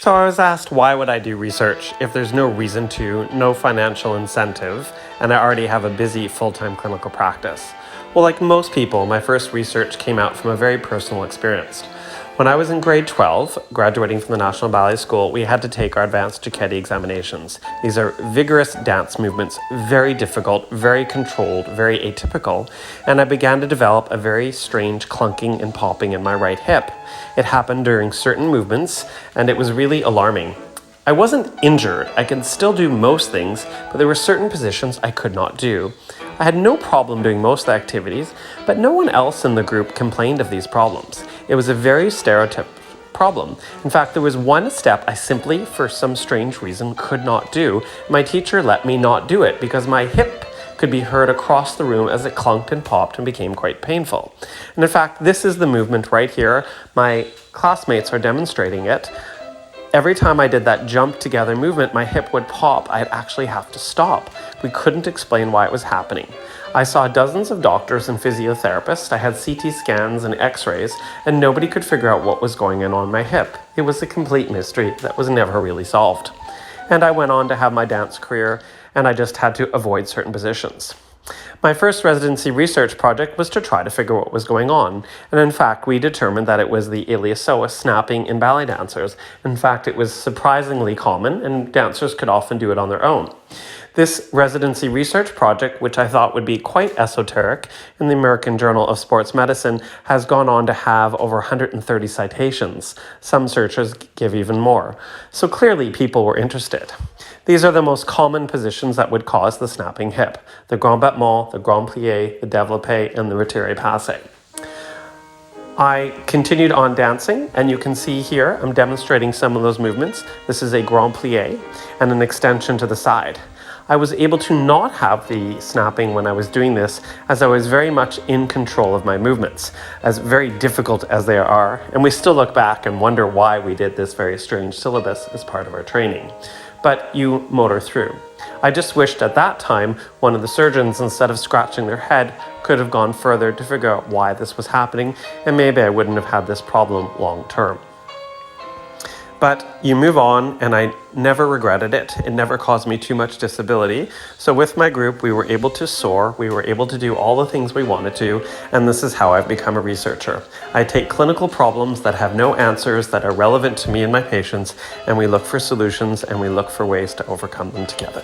So I was asked, why would I do research if there's no reason to, no financial incentive, and I already have a busy full-time clinical practice? Well, like most people, my first research came out from a very personal experience. When I was in grade 12, graduating from the National Ballet School, we had to take our advanced Cecchetti examinations. These are vigorous dance movements, very difficult, very controlled, very atypical, and I began to develop a very strange clunking and popping in my right hip. It happened during certain movements, and it was really alarming. I wasn't injured. I could still do most things, but there were certain positions I could not do. I had no problem doing most activities, but no one else in the group complained of these problems. It was a very stereotypical problem. In fact, there was one step I simply, for some strange reason, could not do. My teacher let me not do it because my hip could be heard across the room as it clunked and popped and became quite painful. And in fact, this is the movement right here. My classmates are demonstrating it. Every time I did that jump together movement, my hip would pop. I'd actually have to stop. We couldn't explain why it was happening. I saw dozens of doctors and physiotherapists. I had CT scans and x-rays, and nobody could figure out what was going on my hip. It was a complete mystery that was never really solved. And I went on to have my dance career, and I just had to avoid certain positions. My first residency research project was to try to figure what was going on, and in fact we determined that it was the iliopsoas snapping in ballet dancers. In fact, it was surprisingly common, and dancers could often do it on their own. This residency research project, which I thought would be quite esoteric in the American Journal of Sports Medicine, has gone on to have over 130 citations. Some searches give even more. So clearly people were interested. These are the most common positions that would cause the snapping hip: the grand battement, the grand plie, the développé, and the retiré passé. I continued on dancing, and you can see here I'm demonstrating some of those movements. This is a grand plie and an extension to the side. I was able to not have the snapping when I was doing this, as I was very much in control of my movements, as very difficult as they are, and we still look back and wonder why we did this very strange syllabus as part of our training. But you motor through. I just wished at that time one of the surgeons, instead of scratching their head, could have gone further to figure out why this was happening, and maybe I wouldn't have had this problem long term. But you move on, and I never regretted it. It never caused me too much disability. So with my group, we were able to soar, we were able to do all the things we wanted to, and this is how I've become a researcher. I take clinical problems that have no answers, that are relevant to me and my patients, and we look for solutions, and we look for ways to overcome them together.